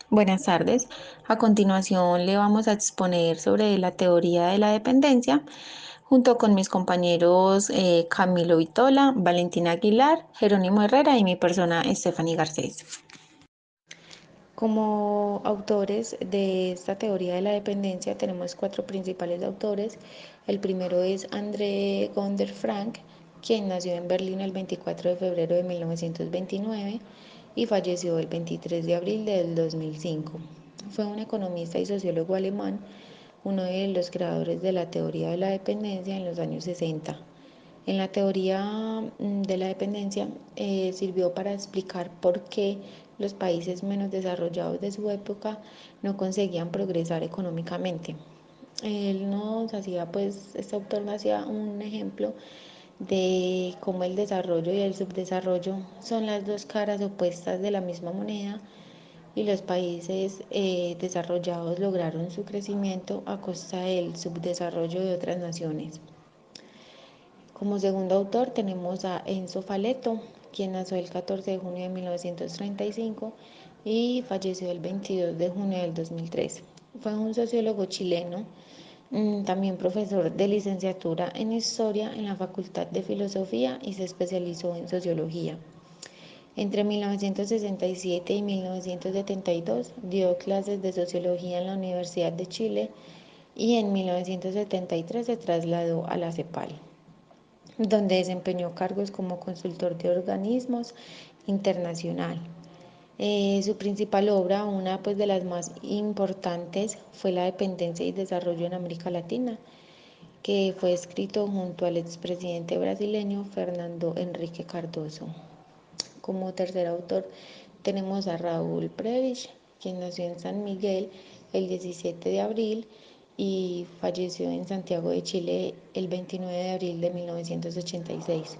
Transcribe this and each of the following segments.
Buenas tardes. A continuación le vamos a exponer sobre la teoría de la dependencia junto con mis compañeros Camilo Vitola, Valentina Aguilar, Jerónimo Herrera y mi persona Stephanie Garcés. Como autores de esta teoría de la dependencia tenemos cuatro principales autores. El primero es André Gonder Frank, quien nació en Berlín el 24 de febrero de 1929 y falleció el 23 de abril del 2005. Fue un economista y sociólogo alemán, uno de los creadores de la teoría de la dependencia en los años 60. En la teoría de la dependencia sirvió para explicar por qué los países menos desarrollados de su época no conseguían progresar económicamente. Este autor nos hacía un ejemplo de cómo el desarrollo y el subdesarrollo son las dos caras opuestas de la misma moneda y los países desarrollados lograron su crecimiento a costa del subdesarrollo de otras naciones. Como segundo autor tenemos a Enzo Faleto, quien nació el 14 de junio de 1935 y falleció el 22 de junio del 2003. Fue un sociólogo chileno, también profesor de licenciatura en Historia en la Facultad de Filosofía y se especializó en Sociología. Entre 1967 y 1972 dio clases de Sociología en la Universidad de Chile y en 1973 se trasladó a la CEPAL, donde desempeñó cargos como consultor de organismos internacional. Su principal obra, una pues de las más importantes, fue La dependencia y desarrollo en América Latina, que fue escrito junto al expresidente brasileño Fernando Henrique Cardoso. Como tercer autor tenemos a Raúl Prebisch, quien nació en San Miguel el 17 de abril y falleció en Santiago de Chile el 29 de abril de 1986.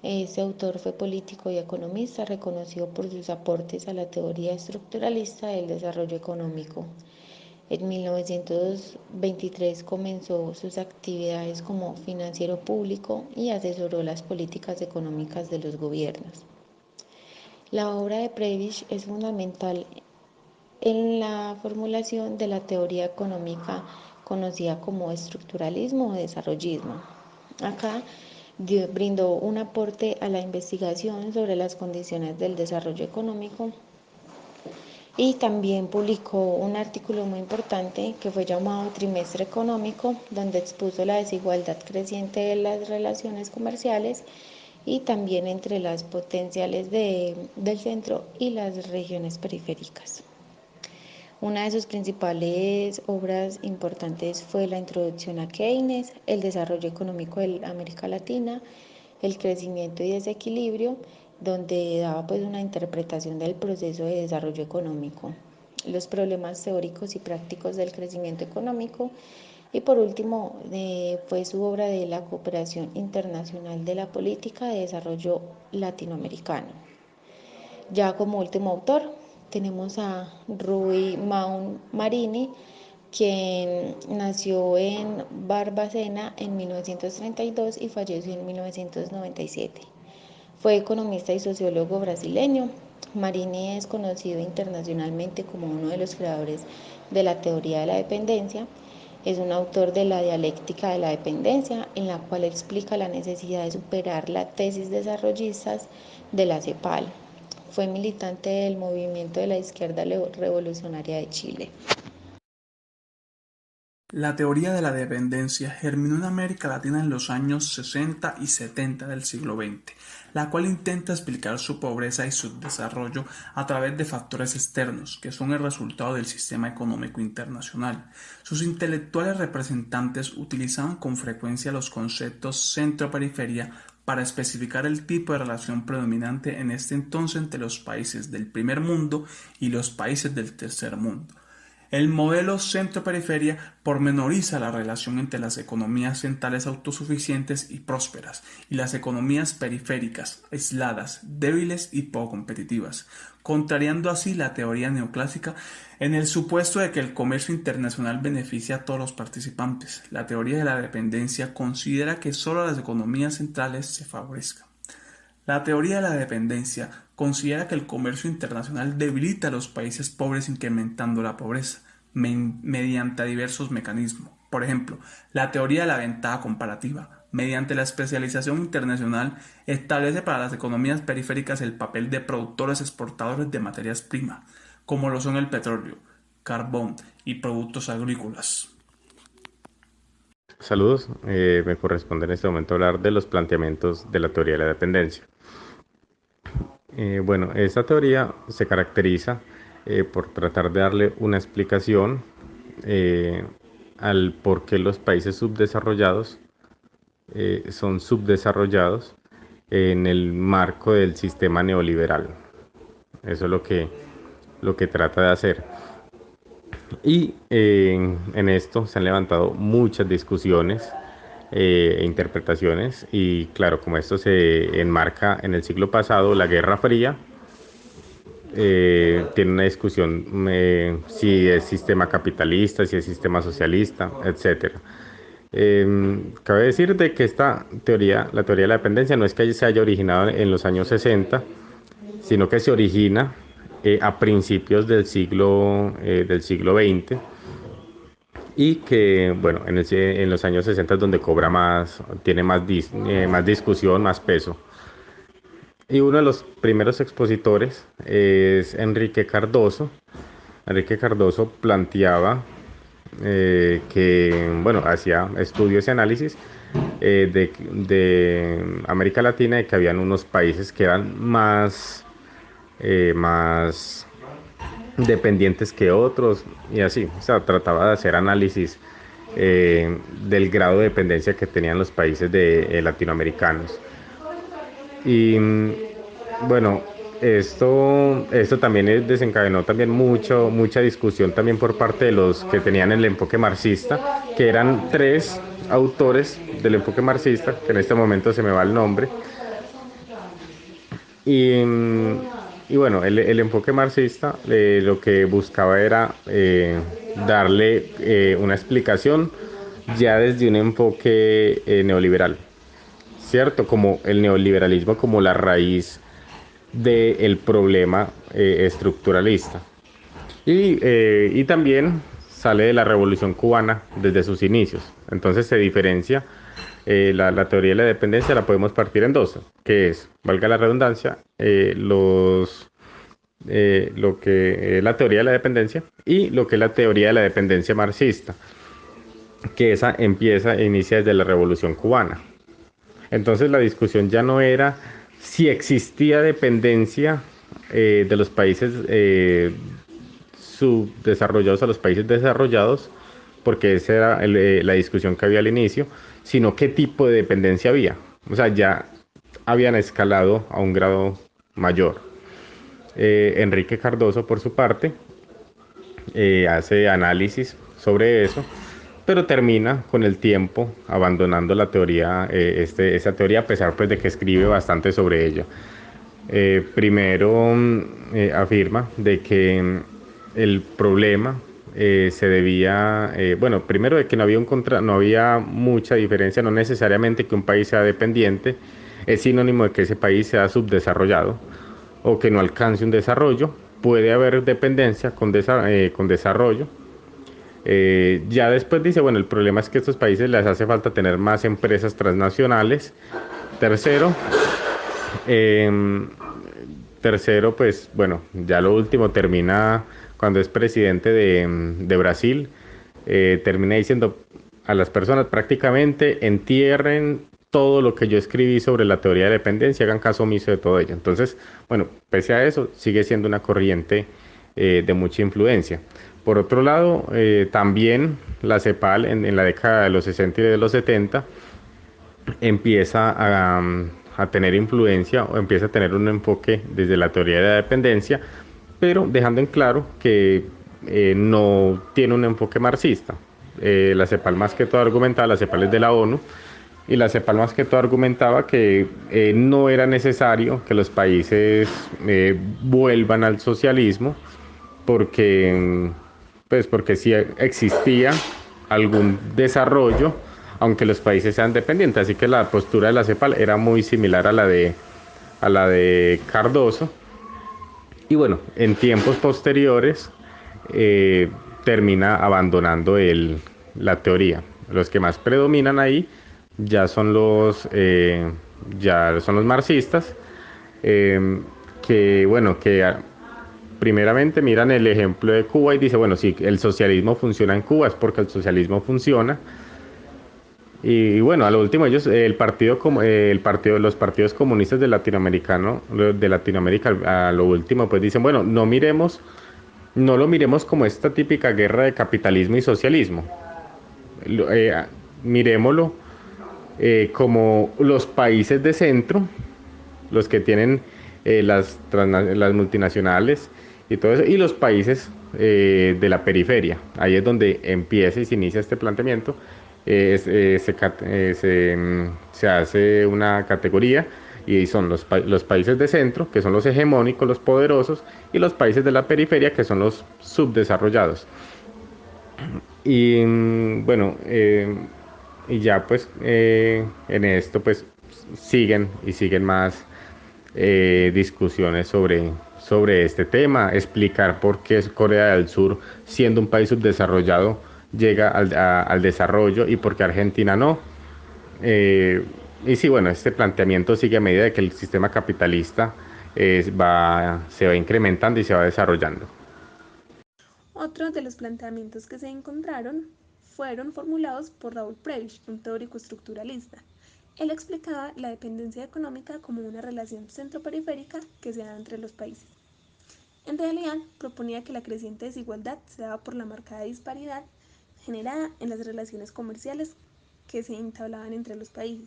Este autor fue político y economista reconocido por sus aportes a la teoría estructuralista del desarrollo económico. En 1923 comenzó sus actividades como financiero público y asesoró las políticas económicas de los gobiernos. La obra de Prebisch es fundamental en la formulación de la teoría económica conocida como estructuralismo o desarrollismo. Acá brindó un aporte a la investigación sobre las condiciones del desarrollo económico y también publicó un artículo muy importante que fue llamado Trimestre Económico, donde expuso la desigualdad creciente de las relaciones comerciales y también entre las potenciales del centro y las regiones periféricas. Una de sus principales obras importantes fue la introducción a Keynes, el desarrollo económico de América Latina, el crecimiento y desequilibrio, donde daba pues una interpretación del proceso de desarrollo económico, los problemas teóricos y prácticos del crecimiento económico y por último fue su obra de la cooperación internacional de la política de desarrollo latinoamericano. Ya como último autor tenemos a Rui Maun Marini, quien nació en Barbacena en 1932 y falleció en 1997. Fue economista y sociólogo brasileño. Marini es conocido internacionalmente como uno de los creadores de la teoría de la dependencia. Es un autor de la dialéctica de la dependencia, en la cual explica la necesidad de superar la tesis desarrollistas de la CEPAL. Fue militante del movimiento de la izquierda revolucionaria de Chile. La teoría de la dependencia germinó en América Latina en los años 60 y 70 del siglo XX, la cual intenta explicar su pobreza y su desarrollo a través de factores externos, que son el resultado del sistema económico internacional. Sus intelectuales representantes utilizaban con frecuencia los conceptos centro-periferia para especificar el tipo de relación predominante en este entonces entre los países del primer mundo y los países del tercer mundo. El modelo centro-periferia pormenoriza la relación entre las economías centrales autosuficientes y prósperas y las economías periféricas, aisladas, débiles y poco competitivas, contrariando así la teoría neoclásica en el supuesto de que el comercio internacional beneficia a todos los participantes. La teoría de la dependencia considera que solo las economías centrales se favorezcan. La teoría de la dependencia considera que el comercio internacional debilita a los países pobres incrementando la pobreza mediante diversos mecanismos. Por ejemplo, la teoría de la ventaja comparativa, mediante la especialización internacional, establece para las economías periféricas el papel de productores exportadores de materias primas, como lo son el petróleo, carbón y productos agrícolas. Saludos, me corresponde en este momento hablar de los planteamientos de la teoría de la dependencia. Bueno, esta teoría se caracteriza por tratar de darle una explicación al por qué los países subdesarrollados son subdesarrollados en el marco del sistema neoliberal. Eso es lo que trata de hacer. Y en esto se han levantado muchas discusiones e interpretaciones, y claro, como esto se enmarca en el siglo pasado, la Guerra Fría, tiene una discusión si es sistema capitalista, si es sistema socialista, etcétera. Cabe decir de que esta teoría, la teoría de la dependencia, no es que se haya originado en los años 60, sino que se origina a principios del siglo XX, y que, bueno, en los años 60 es donde tiene más discusión, más peso. Y uno de los primeros expositores es Enrique Cardoso. Enrique Cardoso planteaba que, bueno, hacía estudios y análisis de América Latina, y que habían unos países que eran más dependientes que otros, y así, o sea, trataba de hacer análisis del grado de dependencia que tenían los países latinoamericanos. Y bueno, esto también desencadenó también mucha discusión también por parte de los que tenían el enfoque marxista, que eran 3 autores del enfoque marxista, que en este momento se me va el nombre. Y bueno, el enfoque marxista lo que buscaba era darle una explicación ya desde un enfoque neoliberal, ¿cierto? Como el neoliberalismo como la raíz del problema estructuralista. Y también sale de la Revolución Cubana desde sus inicios. Entonces se diferencia. La teoría de la dependencia la podemos partir en 2, que es, valga la redundancia, lo que es la teoría de la dependencia y lo que es la teoría de la dependencia marxista, que esa inicia desde la Revolución Cubana. Entonces la discusión ya no era si existía dependencia de los países subdesarrollados a los países desarrollados, porque esa era la discusión que había al inicio, sino qué tipo de dependencia había. O sea, ya habían escalado a un grado mayor. Enrique Cardoso, por su parte, hace análisis sobre eso, pero termina con el tiempo abandonando la teoría, esa teoría, a pesar pues, de que escribe bastante sobre ella. Primero afirma de que el problema se debía, bueno, primero de que no había mucha diferencia, no necesariamente que un país sea dependiente es sinónimo de que ese país sea subdesarrollado o que no alcance un desarrollo. Puede haber dependencia con desarrollo. Ya después dice, bueno, el problema es que a estos países les hace falta tener más empresas transnacionales. Tercero, pues bueno, ya lo último termina cuando es presidente de Brasil, termina diciendo a las personas prácticamente entierren todo lo que yo escribí sobre la teoría de dependencia, hagan caso omiso de todo ello. Entonces, bueno, pese a eso, sigue siendo una corriente de mucha influencia. Por otro lado, también la CEPAL en la década de los 60 y de los 70 empieza a tener influencia o empieza a tener un enfoque desde la teoría de la dependencia, pero dejando en claro que no tiene un enfoque marxista. La CEPAL más que todo argumentaba, la CEPAL es de la ONU, y la CEPAL más que todo argumentaba que no era necesario que los países vuelvan al socialismo, porque sí existía algún desarrollo, aunque los países sean dependientes. Así que la postura de la CEPAL era muy similar a la de Cardoso, Y bueno, en tiempos posteriores termina abandonando la teoría. Los que más predominan ahí ya son ya son los marxistas, eh, que bueno, primeramente miran el ejemplo de Cuba y dice, bueno, si el socialismo funciona en Cuba es porque el socialismo funciona. Y bueno, a lo último ellos, los partidos comunistas de Latinoamérica, a lo último, pues dicen, bueno, no lo miremos como esta típica guerra de capitalismo y socialismo. Lo- eh, Miremoslo como los países de centro, los que tienen las multinacionales y todo eso, y los países de la periferia. Ahí es donde empieza y se inicia este planteamiento. Se hace una categoría y son los países de centro, que son los hegemónicos, los poderosos, y los países de la periferia, que son los subdesarrollados. Y bueno, y ya pues en esto pues siguen y siguen más discusiones sobre este tema, explicar por qué Corea del Sur, siendo un país subdesarrollado, llega al desarrollo y por qué Argentina no. Eh, y sí, bueno, este planteamiento sigue a medida de que el sistema capitalista se va incrementando y se va desarrollando. Otros de los planteamientos que se encontraron fueron formulados por Raúl Prebisch, un teórico estructuralista. Él explicaba la dependencia económica como una relación centroperiférica que se da entre los países. En realidad, proponía que la creciente desigualdad se daba por la marcada disparidad generada en las relaciones comerciales que se entablaban entre los países,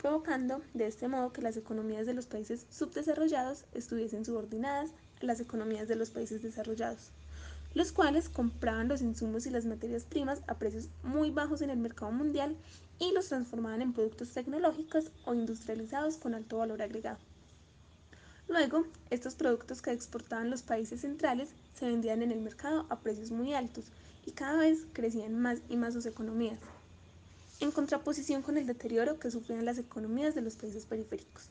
provocando de este modo que las economías de los países subdesarrollados estuviesen subordinadas a las economías de los países desarrollados, los cuales compraban los insumos y las materias primas a precios muy bajos en el mercado mundial y los transformaban en productos tecnológicos o industrializados con alto valor agregado. Luego, estos productos que exportaban los países centrales se vendían en el mercado a precios muy altos y cada vez crecían más y más sus economías, en contraposición con el deterioro que sufrían las economías de los países periféricos.